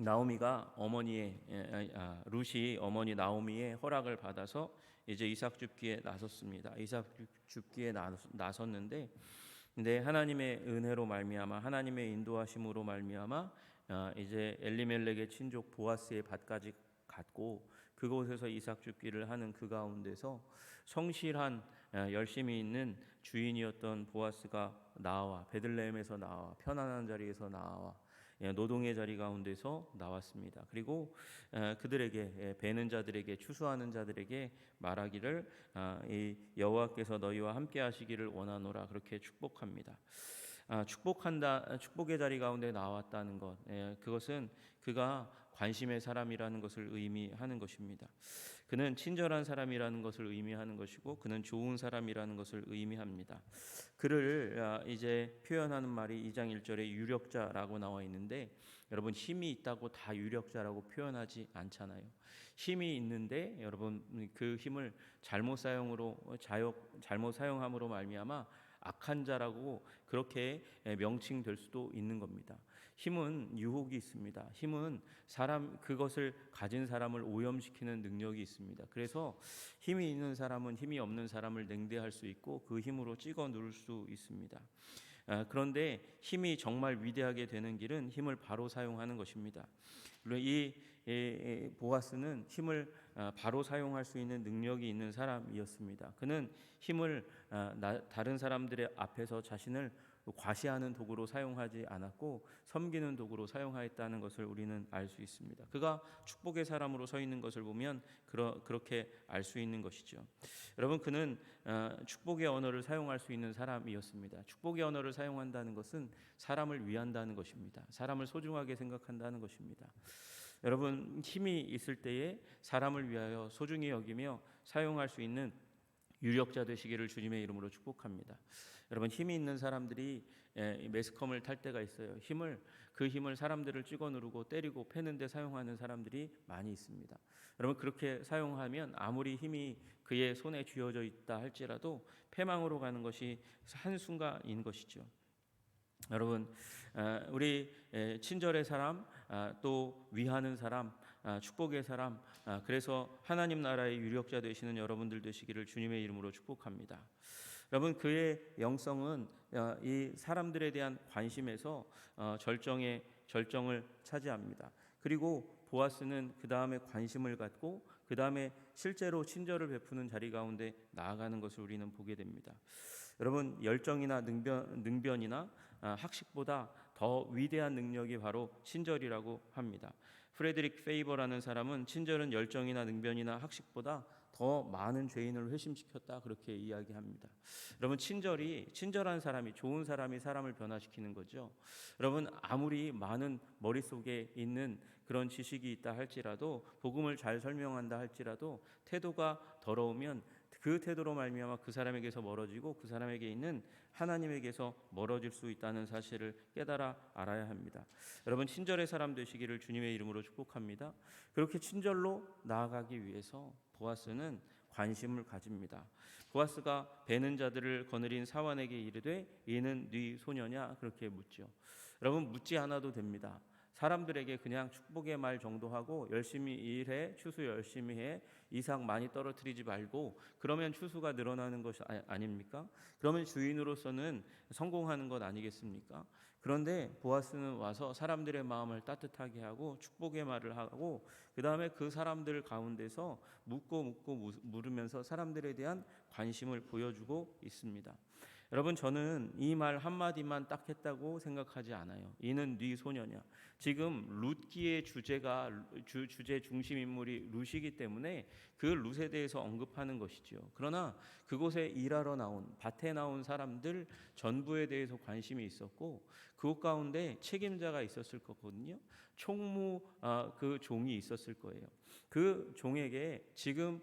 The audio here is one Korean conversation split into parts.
나오미가 룻이 어머니 나오미의 허락을 받아서 이제 이삭 줍기에 나섰습니다. 이삭 줍기에 나섰는데, 근데 하나님의 은혜로 말미암아, 하나님의 인도하심으로 말미암아 이제 엘리멜렉의 친족 보아스의 밭까지 갔고, 그곳에서 이삭 줍기를 하는 그 가운데서 성실한 열심히 있는 주인이었던 보아스가 나와 베들레헴에서 나와 편안한 자리에서 나와 노동의 자리 가운데서 나왔습니다. 그리고 그들에게 베는 자들에게 추수하는 자들에게 말하기를 이 여호와께서 너희와 함께 하시기를 원하노라, 그렇게 축복합니다. 축복의 자리 가운데 나왔다는 것, 그것은 그가 관심의 사람이라는 것을 의미하는 것입니다. 그는 친절한 사람이라는 것을 의미하는 것이고, 그는 좋은 사람이라는 것을 의미합니다. 그를 이제 표현하는 말이 2장 1절에 유력자라고 나와 있는데, 여러분, 힘이 있다고 다 유력자라고 표현하지 않잖아요. 힘이 있는데 여러분, 그 힘을 잘못 사용함으로 말미암아 악한 자라고 그렇게 명칭될 수도 있는 겁니다. 힘은 유혹이 있습니다. 힘은 그것을 가진 사람을 오염시키는 능력이 있습니다. 그래서 힘이 있는 사람은 힘이 없는 사람을 냉대할 수 있고 그 힘으로 찍어 누를 수 있습니다. 그런데 힘이 정말 위대하게 되는 길은 힘을 바로 사용하는 것입니다. 이 보아스는 힘을 바로 사용할 수 있는 능력이 있는 사람이었습니다. 그는 힘을 다른 사람들의 앞에서 자신을 과시하는 도구로 사용하지 않았고 섬기는 도구로 사용하였다는 것을 우리는 알 수 있습니다. 그가 축복의 사람으로 서 있는 것을 보면 그렇게 알 수 있는 것이죠. 여러분, 그는 축복의 언어를 사용할 수 있는 사람이었습니다. 축복의 언어를 사용한다는 것은 사람을 위한다는 것입니다. 사람을 소중하게 생각한다는 것입니다. 여러분, 힘이 있을 때에 사람을 위하여 소중히 여기며 사용할 수 있는 유력자 되시기를 주님의 이름으로 축복합니다. 여러분, 힘이 있는 사람들이 매스컴을 탈 때가 있어요. 그 힘을 사람들을 찍어 누르고 때리고 패는 데 사용하는 사람들이 많이 있습니다. 여러분, 그렇게 사용하면 아무리 힘이 그의 손에 쥐어져 있다 할지라도 패망으로 가는 것이 한순간인 것이죠. 여러분, 우리 친절의 사람, 또 위하는 사람, 축복의 사람, 그래서 하나님 나라의 유력자 되시는 여러분들 되시기를 주님의 이름으로 축복합니다. 여러분, 그의 영성은 이 사람들에 대한 관심에서 절정을 차지합니다. 그리고 보아스는 그 다음에 관심을 갖고 그 다음에 실제로 친절을 베푸는 자리 가운데 나아가는 것을 우리는 보게 됩니다. 여러분, 열정이나 능변이나 학식보다 더 위대한 능력이 바로 친절이라고 합니다. 프레드릭 페이버라는 사람은 친절은 열정이나 능변이나 학식보다 더 많은 죄인을 회심시켰다, 그렇게 이야기합니다. 여러분, 친절한 사람이, 좋은 사람이 사람을 변화시키는 거죠. 여러분, 아무리 많은 머릿속에 있는 그런 지식이 있다 할지라도, 복음을 잘 설명한다 할지라도 태도가 더러우면 그 태도로 말미암아 그 사람에게서 멀어지고 그 사람에게 있는 하나님에게서 멀어질 수 있다는 사실을 깨달아 알아야 합니다. 여러분, 친절의 사람 되시기를 주님의 이름으로 축복합니다. 그렇게 친절로 나아가기 위해서 보아스는 관심을 가집니다. 보아스가 베는 자들을 거느린 사환에게 이르되 이는 네 소녀냐, 그렇게 묻죠. 여러분, 묻지 않아도 됩니다. 사람들에게 그냥 축복의 말 정도 하고 열심히 일해, 추수 열심히 해, 이삭 많이 떨어뜨리지 말고, 그러면 추수가 늘어나는 것이 아닙니까? 그러면 주인으로서는 성공하는 것 아니겠습니까? 그런데 보아스는 와서 사람들의 마음을 따뜻하게 하고 축복의 말을 하고 그 다음에 그 사람들 가운데서 묻고 물으면서 사람들에 대한 관심을 보여주고 있습니다. 여러분, 저는 이 말 한마디만 딱 했다고 생각하지 않아요. 이는 네 소녀냐. 지금 룻기의 주제 중심 인물이 룻이기 때문에 그 룻에 대해서 언급하는 것이죠. 그러나 그곳에 일하러 나온, 밭에 나온 사람들 전부에 대해서 관심이 있었고 그곳 가운데 책임자가 있었을 거거든요. 총무 그 종이 있었을 거예요. 그 종에게 지금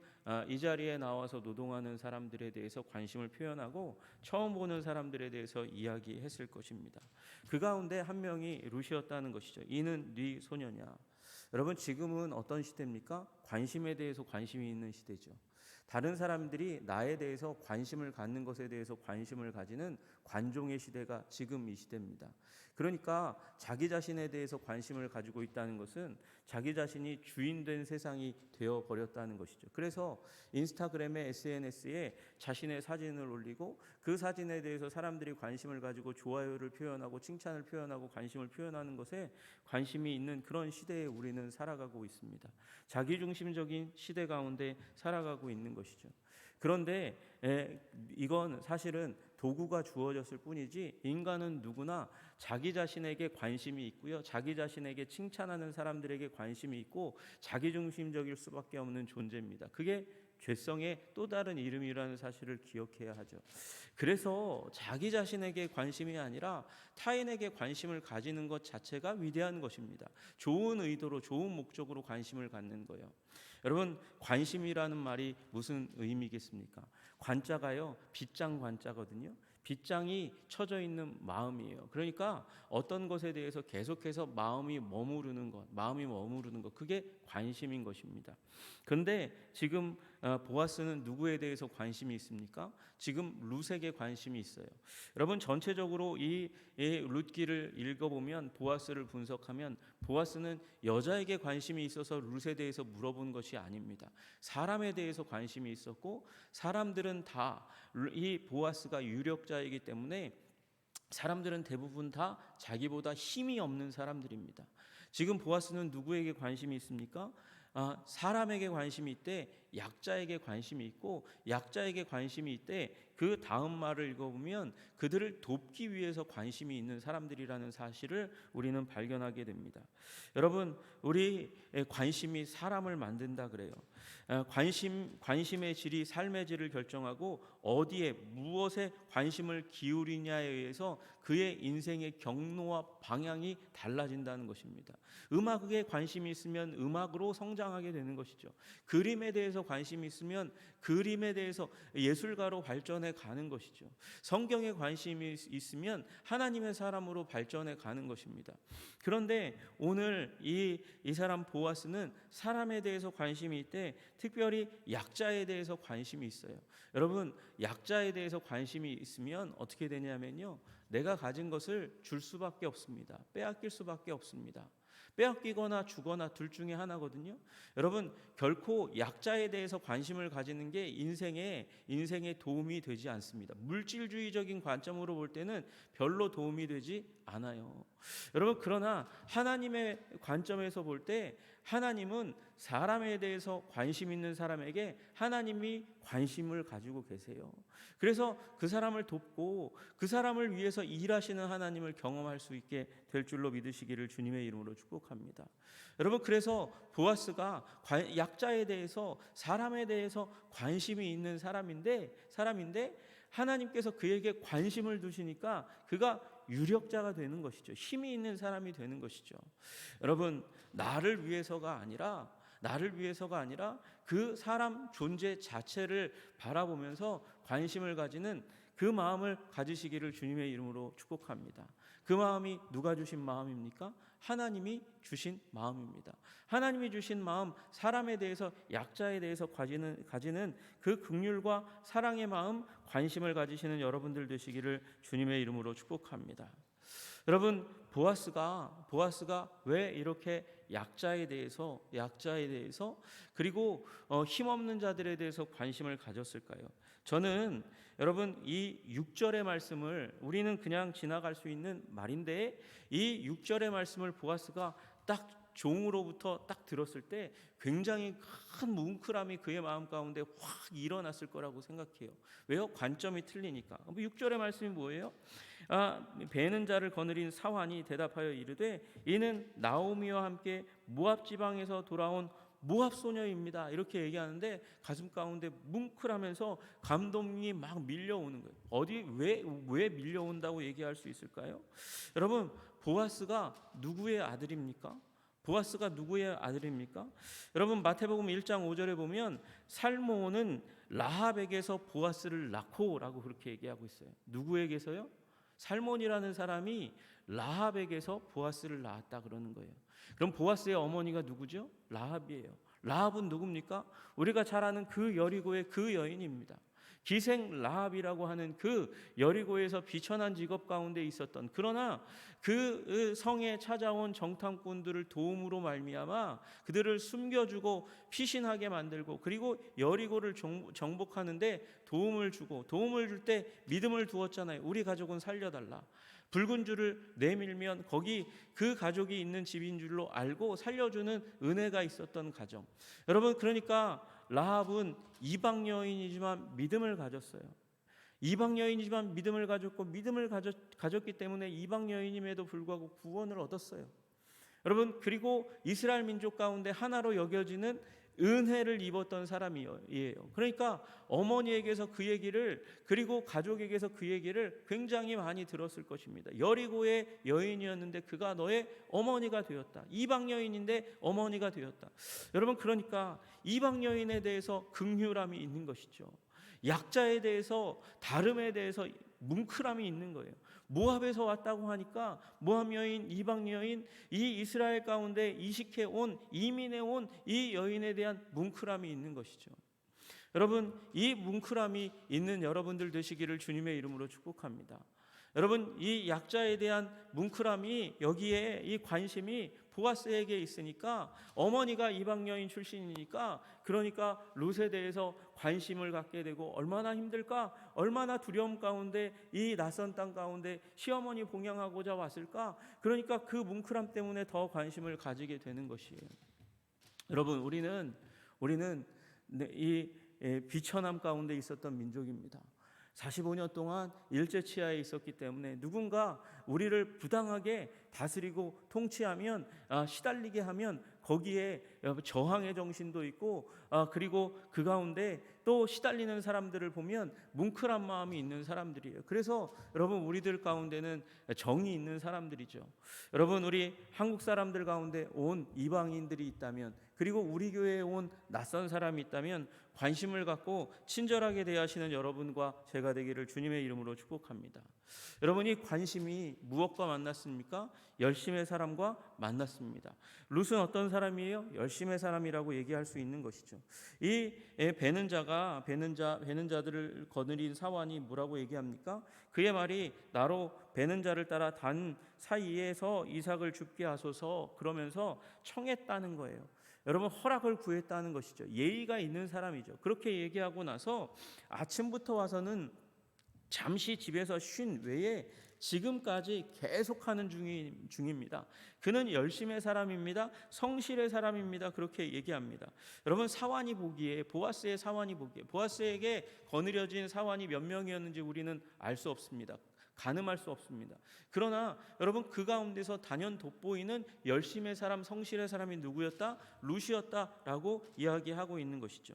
이 자리에 나와서 노동하는 사람들에 대해서 관심을 표현하고 처음 보는 사람들에 대해서 이야기했을 것입니다. 그 가운데 한 명이 룻이었다는 것이죠. 이는 네 소녀냐. 여러분, 지금은 어떤 시대입니까? 관심에 대해서 관심이 있는 시대죠. 다른 사람들이 나에 대해서 관심을 갖는 것에 대해서 관심을 가지는 관종의 시대가 지금 이 시대입니다. 그러니까 자기 자신에 대해서 관심을 가지고 있다는 것은 자기 자신이 주인된 세상이 되어 버렸다는 것이죠. 그래서 인스타그램에 SNS에 자신의 사진을 올리고 그 사진에 대해서 사람들이 관심을 가지고 좋아요를 표현하고 칭찬을 표현하고 관심을 표현하는 것에 관심이 있는 그런 시대에 우리는 살아가고 있습니다. 자기중심적인 시대 가운데 살아가고 있는 것이죠. 그런데 이건 사실은 도구가 주어졌을 뿐이지 인간은 누구나 자기 자신에게 관심이 있고요. 자기 자신에게 칭찬하는 사람들에게 관심이 있고 자기중심적일 수밖에 없는 존재입니다. 그게 죄성의 또 다른 이름이라는 사실을 기억해야 하죠. 그래서 자기 자신에게 관심이 아니라 타인에게 관심을 가지는 것 자체가 위대한 것입니다. 좋은 의도로 좋은 목적으로 관심을 갖는 거예요. 여러분, 관심이라는 말이 무슨 의미겠습니까? 관자가요, 빗장 관자거든요. 빗장이 쳐져 있는 마음이에요. 그러니까 어떤 것에 대해서 계속해서 마음이 머무르는 것, 그게 관심인 것입니다. 그런데 지금 보아스는 누구에 대해서 관심이 있습니까? 지금 룻에게 관심이 있어요. 여러분, 전체적으로 이 룻기를 읽어보면, 보아스를 분석하면 보아스는 여자에게 관심이 있어서 룻에 대해서 물어본 것이 아닙니다. 사람에 대해서 관심이 있었고, 사람들은 다 이 보아스가 유력자이기 때문에 사람들은 대부분 다 자기보다 힘이 없는 사람들입니다. 지금 보아스는 누구에게 관심이 있습니까? 사람에게 관심이 있대, 약자에게 관심이 있고, 약자에게 관심이 있대. 그 다음 말을 읽어보면 그들을 돕기 위해서 관심이 있는 사람들이라는 사실을 우리는 발견하게 됩니다. 여러분, 우리 관심이 사람을 만든다 그래요. 관심의 질이 삶의 질을 결정하고 어디에 무엇에 관심을 기울이냐에 의해서 그의 인생의 경로와 방향이 달라진다는 것입니다. 음악에 관심이 있으면 음악으로 성장하게 되는 것이죠. 그림에 대해서 관심이 있으면 그림에 대해서 예술가로 발전해 가는 것이죠. 성경에 관심이 있으면 하나님의 사람으로 발전해 가는 것입니다. 그런데 오늘 이 사람 보아스는 사람에 대해서 관심이 있대, 특별히 약자에 대해서 관심이 있어요. 여러분, 약자에 대해서 관심이 있으면 어떻게 되냐면요, 내가 가진 것을 줄 수밖에 없습니다. 빼앗길 수밖에 없습니다. 빼앗기거나 주거나 둘 중에 하나거든요. 여러분, 결코 약자에 대해서 관심을 가지는 게 인생에 도움이 되지 않습니다. 물질주의적인 관점으로 볼 때는 별로 도움이 되지 않아요. 여러분, 그러나 하나님의 관점에서 볼 때 하나님은 사람에 대해서 관심 있는 사람에게 하나님이 관심을 가지고 계세요. 그래서 그 사람을 돕고 그 사람을 위해서 일하시는 하나님을 경험할 수 있게 될 줄로 믿으시기를 주님의 이름으로 축복합니다. 여러분, 그래서 보아스가 약자에 대해서, 사람에 대해서 관심이 있는 사람인데 하나님께서 그에게 관심을 두시니까 그가 유력자가 되는 것이죠. 힘이 있는 사람이 되는 것이죠. 여러분, 나를 위해서가 아니라 그 사람 존재 자체를 바라보면서 관심을 가지는 그 마음을 가지시기를 주님의 이름으로 축복합니다. 그 마음이 누가 주신 마음입니까? 하나님이 주신 마음입니다. 하나님이 주신 마음, 사람에 대해서, 약자에 대해서 가지는 그 긍휼과 사랑의 마음, 관심을 가지시는 여러분들 되시기를 주님의 이름으로 축복합니다. 여러분, 보아스가 왜 이렇게 약자에 대해서 그리고 힘없는 자들에 대해서 관심을 가졌을까요? 저는 여러분, 이 6절의 말씀을 우리는 그냥 지나갈 수 있는 말인데, 이 6절의 말씀을 보아스가 딱 종으로부터 딱 들었을 때 굉장히 큰 뭉클함이 그의 마음 가운데 확 일어났을 거라고 생각해요. 왜요? 관점이 틀리니까. 6절의 말씀이 뭐예요? 베는 자를 거느린 사환이 대답하여 이르되 이는 나오미와 함께 모압 지방에서 돌아온 모압 소녀입니다. 이렇게 얘기하는데 가슴 가운데 뭉클하면서 감동이 막 밀려오는 거예요. 왜 밀려온다고 얘기할 수 있을까요? 여러분, 보아스가 누구의 아들입니까? 여러분, 마태복음 1장 5절에 보면 살모는 라합에게서 보아스를 낳고라고 그렇게 얘기하고 있어요. 누구에게서요? 살몬이라는 사람이 라합에게서 보아스를 낳았다 그러는 거예요. 그럼 보아스의 어머니가 누구죠? 라합이에요. 라합은 누굽니까? 우리가 잘 아는 그 여리고의 그 여인입니다. 기생 라합이라고 하는 그 여리고에서 비천한 직업 가운데 있었던, 그러나 그 성에 찾아온 정탐꾼들을 도움으로 말미암아 그들을 숨겨주고 피신하게 만들고, 그리고 여리고를 정복하는데 도움을 줄 때 믿음을 두었잖아요. 우리 가족은 살려달라. 붉은 줄을 내밀면 거기 그 가족이 있는 집인 줄로 알고 살려주는 은혜가 있었던 가정. 여러분, 그러니까 라합은 이방 여인이지만 믿음을 가졌어요. 이방 여인이지만 믿음을 가졌고, 믿음을 가졌기 때문에 이방 여인임에도 불구하고 구원을 얻었어요. 여러분, 그리고 이스라엘 민족 가운데 하나로 여겨지는 은혜를 입었던 사람이에요. 그러니까 어머니에게서 그 얘기를, 그리고 가족에게서 그 얘기를 굉장히 많이 들었을 것입니다. 여리고의 여인이었는데 그가 너의 어머니가 되었다. 이방 여인인데 어머니가 되었다. 여러분, 그러니까 이방 여인에 대해서 긍휼함이 있는 것이죠. 약자에 대해서, 다름에 대해서 뭉클함이 있는 거예요. 모압에서 왔다고 하니까 모압 여인, 이방 여인, 이 이스라엘 가운데 이식해 온, 이민해 온 이 여인에 대한 뭉클함이 있는 것이죠. 여러분, 이 뭉클함이 있는 여러분들 되시기를 주님의 이름으로 축복합니다. 여러분, 이 약자에 대한 뭉클함이, 여기에 이 관심이 보아스에게 있으니까, 어머니가 이방 여인 출신이니까, 그러니까 룻에 대해서 관심을 갖게 되고, 얼마나 힘들까, 얼마나 두려움 가운데 이 낯선 땅 가운데 시어머니 봉양하고자 왔을까. 그러니까 그 뭉클함 때문에 더 관심을 가지게 되는 것이에요. 여러분, 우리는 이 비천함 가운데 있었던 민족입니다. 45년 동안 일제치하에 있었기 때문에 누군가 우리를 부당하게 다스리고 통치하면, 시달리게 하면 거기에 저항의 정신도 있고, 그리고 그 가운데 또 시달리는 사람들을 보면 뭉클한 마음이 있는 사람들이에요. 그래서 여러분, 우리들 가운데는 정이 있는 사람들이죠. 여러분, 우리 한국 사람들 가운데 온 이방인들이 있다면, 그리고 우리 교회에 온 낯선 사람이 있다면 관심을 갖고 친절하게 대하시는 여러분과 제가 되기를 주님의 이름으로 축복합니다. 여러분이 관심이 무엇과 만났습니까? 열심의 사람과 만났습니다. 룻은 어떤 사람이에요? 열심의 사람이라고 얘기할 수 있는 것이죠. 이 베는 자들을 거느린 사환이 뭐라고 얘기합니까? 그의 말이 나로 베는 자를 따라 단 사이에서 이삭을 죽게 하소서, 그러면서 청했다는 거예요. 여러분, 허락을 구했다는 것이죠. 예의가 있는 사람이죠. 그렇게 얘기하고 나서 아침부터 와서는 잠시 집에서 쉰 외에 지금까지 계속하는 중입니다. 그는 열심의 사람입니다. 성실의 사람입니다. 그렇게 얘기합니다. 여러분, 사환이 보기에, 보아스의 사환이 보기에, 보아스에게 거느려진 사환이 몇 명이었는지 우리는 알 수 없습니다. 가늠할 수 없습니다. 그러나 여러분, 그 가운데서 단연 돋보이는 열심의 사람, 성실의 사람이 누구였다? 룻이었다라고 이야기하고 있는 것이죠.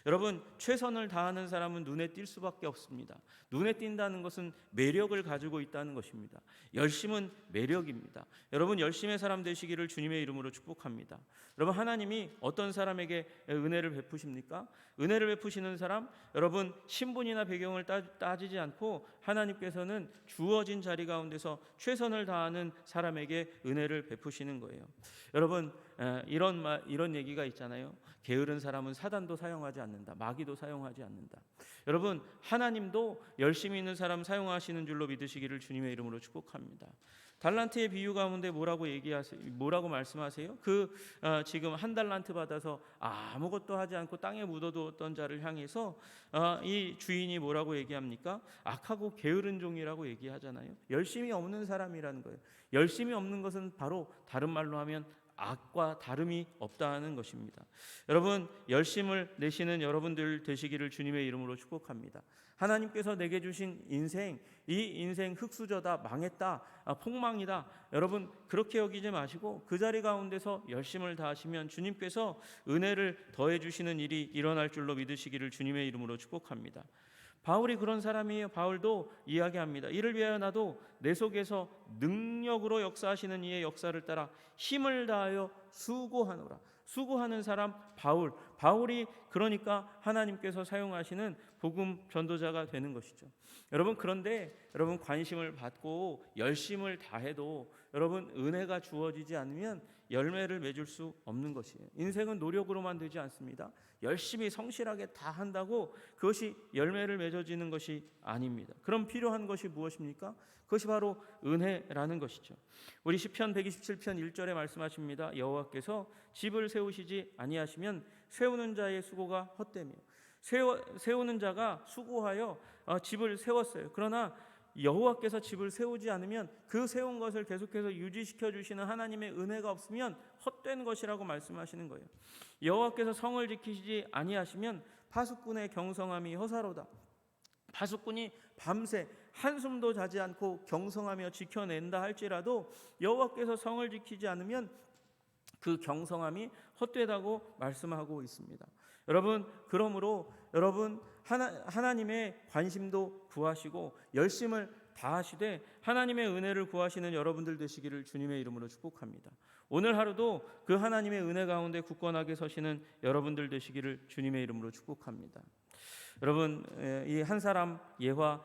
여러분, 최선을 다하는 사람은 눈에 띌 수밖에 없습니다. 눈에 띈다는 것은 매력을 가지고 있다는 것입니다. 열심은 매력입니다. 여러분, 열심의 사람 되시기를 주님의 이름으로 축복합니다. 여러분, 하나님이 어떤 사람에게 은혜를 베푸십니까? 은혜를 베푸시는 사람, 여러분, 신분이나 배경을 따지지 않고 하나님께서는 주어진 자리 가운데서 최선을 다하는 사람에게 은혜를 베푸시는 거예요. 여러분, 이런 얘기가 있잖아요. 게으른 사람은 사단도 사용하지 않는다. 마귀도 사용하지 않는다. 여러분, 하나님도 열심히 있는 사람 사용하시는 줄로 믿으시기를 주님의 이름으로 축복합니다. 달란트의 비유 가운데 뭐라고 말씀하세요? 지금 한 달란트 받아서 아무것도 하지 않고 땅에 묻어두었던 자를 향해서 이 주인이 뭐라고 얘기합니까? 악하고 게으른 종이라고 얘기하잖아요. 열심이 없는 사람이라는 거예요. 열심이 없는 것은 바로 다른 말로 하면 악과 다름이 없다는 것입니다. 여러분, 열심을 내시는 여러분들 되시기를 주님의 이름으로 축복합니다. 하나님께서 내게 주신 인생, 이 인생 흙수저다, 망했다, 폭망이다, 여러분 그렇게 여기지 마시고 그 자리 가운데서 열심을 다하시면 주님께서 은혜를 더해 주시는 일이 일어날 줄로 믿으시기를 주님의 이름으로 축복합니다. 바울이 그런 사람이에요. 바울도 이야기합니다. 이를 위하여 나도 내 속에서 능력으로 역사하시는 이의 역사를 따라 힘을 다하여 수고하노라. 수고하는 사람 바울. 바울이 그러니까 하나님께서 사용하시는 복음 전도자가 되는 것이죠. 여러분, 그런데 여러분 관심을 받고 열심을 다해도 여러분 은혜가 주어지지 않으면 열매를 맺을 수 없는 것이에요. 인생은 노력으로만 되지 않습니다. 열심히 성실하게 다 한다고 그것이 열매를 맺어지는 것이 아닙니다. 그럼 필요한 것이 무엇입니까? 그것이 바로 은혜라는 것이죠. 우리 시편 127편 1절에 말씀하십니다. 여호와께서 집을 세우시지 아니하시면 세우는 자의 수고가 헛되며, 세우는 자가 수고하여 집을 세웠어요. 그러나 여호와께서 집을 세우지 않으면 그 세운 것을 계속해서 유지시켜 주시는 하나님의 은혜가 없으면 헛된 것이라고 말씀하시는 거예요. 여호와께서 성을 지키시지 아니하시면 파수꾼의 경성함이 허사로다. 파수꾼이 밤새 한숨도 자지 않고 경성하며 지켜낸다 할지라도 여호와께서 성을 지키지 않으면 그 경성함이 헛되다고 말씀하고 있습니다. 여러분, 그러므로 여러분 하나님의 관심도 구하시고 열심을 다하시되 하나님의 은혜를 구하시는 여러분들 되시기를 주님의 이름으로 축복합니다. 오늘 하루도 그 하나님의 은혜 가운데 굳건하게 서시는 여러분들 되시기를 주님의 이름으로 축복합니다. 여러분, 이 한 사람 예화,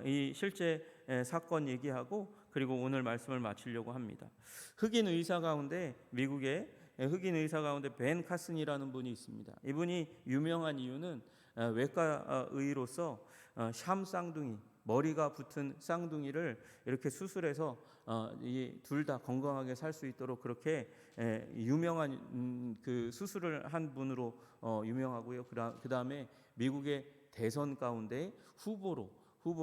이 실제 사건 얘기하고 그리고 오늘 말씀을 마치려고 합니다. 흑인 의사 가운데, 미국의 흑인 의사 가운데 벤 카슨이라는 분이 있습니다. 이분이 유명한 이유는 외과 의로서 샴 쌍둥이, 머리가 붙은 쌍둥이를 이렇게 수술해서 이 둘 다 건강하게 살 수 있도록 그렇게 유명한 그 수술을 한 분으로 유명하고요. 그 다음에 미국의 대선 가운데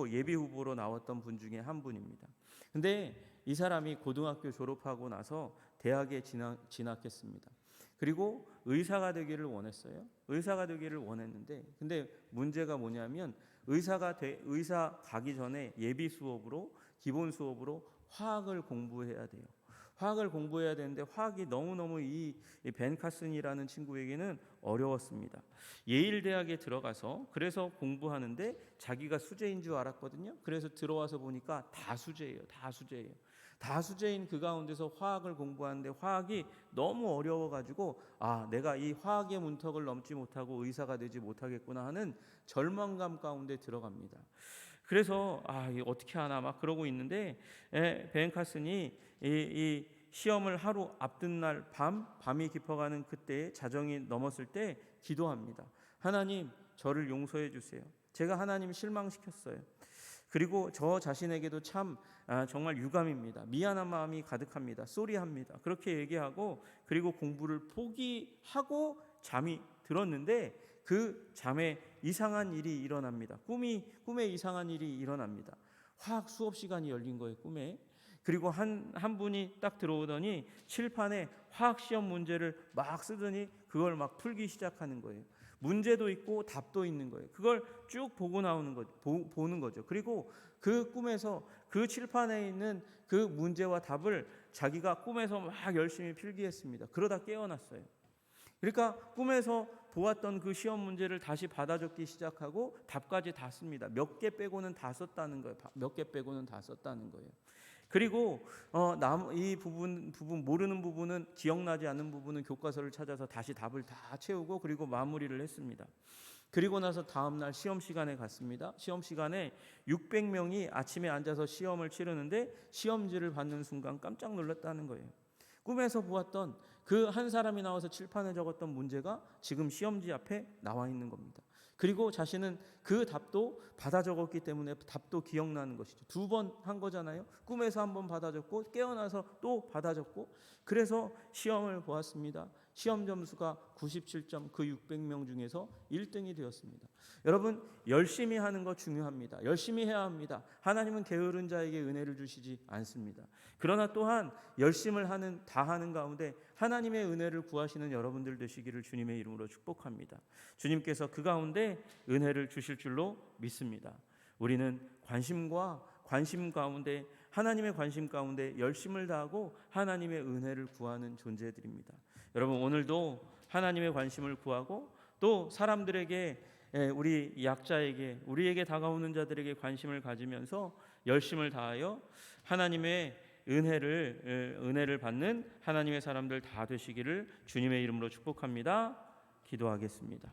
예비 후보로 나왔던 분 중에 한 분입니다. 근데 이 사람이 고등학교 졸업하고 나서 대학에 진학했습니다. 그리고 의사가 되기를 원했어요. 의사가 되기를 원했는데, 근데 문제가 뭐냐면 의사 가기 전에 예비 수업으로, 기본 수업으로 화학을 공부해야 돼요. 화학을 공부해야 되는데 화학이 너무너무 이 벤 카슨이라는 친구에게는 어려웠습니다. 예일 대학에 들어가서 그래서 공부하는데 자기가 수재인 줄 알았거든요. 그래서 들어와서 보니까 다 수재예요. 다 수재인 그 가운데서 화학을 공부하는데 화학이 너무 어려워가지고 내가 이 화학의 문턱을 넘지 못하고 의사가 되지 못하겠구나 하는 절망감 가운데 들어갑니다. 그래서 이거 어떻게 하나 막 그러고 있는데 벤 카슨이 이 시험을 하루 앞둔 날 밤이 깊어가는 그때에 자정이 넘었을 때 기도합니다. 하나님, 저를 용서해 주세요. 제가 하나님 실망시켰어요. 그리고 저 자신에게도 참 정말 유감입니다. 미안한 마음이 가득합니다. 쏘리합니다. 그렇게 얘기하고 그리고 공부를 포기하고 잠이 들었는데 그 잠에 이상한 일이 일어납니다. 꿈에 이상한 일이 일어납니다. 화학 수업 시간이 열린 거예요, 꿈에. 그리고 한 분이 딱 들어오더니 칠판에 화학 시험 문제를 막 쓰더니 그걸 막 풀기 시작하는 거예요. 문제도 있고 답도 있는 거예요. 그걸 쭉 보는 거죠. 그리고 그 꿈에서 그 칠판에 있는 그 문제와 답을 자기가 꿈에서 막 열심히 필기했습니다. 그러다 깨어났어요. 그러니까 꿈에서 보았던 그 시험 문제를 다시 받아 적기 시작하고 답까지 다 씁니다. 몇 개 빼고는 다 썼다는 거예요. 그리고 이 부분 모르는 부분은, 기억나지 않는 부분은 교과서를 찾아서 다시 답을 다 채우고 그리고 마무리를 했습니다. 그리고 나서 다음 날 시험 시간에 갔습니다. 시험 시간에 600명이 아침에 앉아서 시험을 치르는데 시험지를 받는 순간 깜짝 놀랐다는 거예요. 꿈에서 보았던 그 한 사람이 나와서 칠판에 적었던 문제가 지금 시험지 앞에 나와 있는 겁니다. 그리고 자신은 그 답도 받아 적었기 때문에 답도 기억나는 것이죠. 2번 한 거잖아요. 꿈에서 한 번 받아 적고 깨어나서 또 받아 적고, 그래서 시험을 보았습니다. 시험 점수가 97점, 그 600명 중에서 1등이 되었습니다. 여러분, 열심히 하는 거 중요합니다. 열심히 해야 합니다. 하나님은 게으른 자에게 은혜를 주시지 않습니다. 그러나 또한 열심을 다하는 가운데 하나님의 은혜를 구하시는 여러분들 되시기를 주님의 이름으로 축복합니다. 주님께서 그 가운데 은혜를 주실 줄로 믿습니다. 우리는 관심 가운데, 하나님의 관심 가운데 열심을 다하고 하나님의 은혜를 구하는 존재들입니다. 여러분, 오늘도 하나님의 관심을 구하고 또 사람들에게, 우리 약자에게, 우리에게 다가오는 자들에게 관심을 가지면서 열심을 다하여 하나님의 은혜를 받는 하나님의 사람들 다 되시기를 주님의 이름으로 축복합니다. 기도하겠습니다.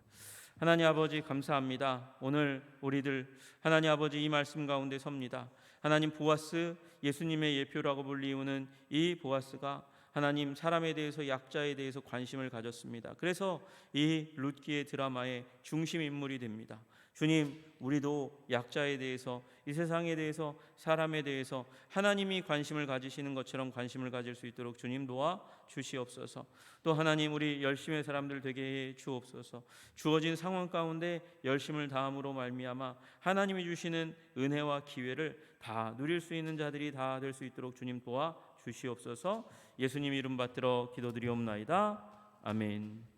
하나님 아버지 감사합니다. 오늘 우리들 하나님 아버지 이 말씀 가운데 섭니다. 하나님 보아스, 예수님의 예표라고 불리우는 이 보아스가 하나님 사람에 대해서, 약자에 대해서 관심을 가졌습니다. 그래서 이 룻기의 드라마의 중심 인물이 됩니다. 주님, 우리도 약자에 대해서, 이 세상에 대해서, 사람에 대해서 하나님이 관심을 가지시는 것처럼 관심을 가질 수 있도록 주님 도와 주시옵소서. 또 하나님, 우리 열심의 사람들 되게 해 주옵소서. 주어진 상황 가운데 열심을 다함으로 말미암아 하나님이 주시는 은혜와 기회를 다 누릴 수 있는 자들이 다 될 수 있도록 주님 도와 주시옵소서. 예수님 이름 받들어 기도드리옵나이다. 아멘.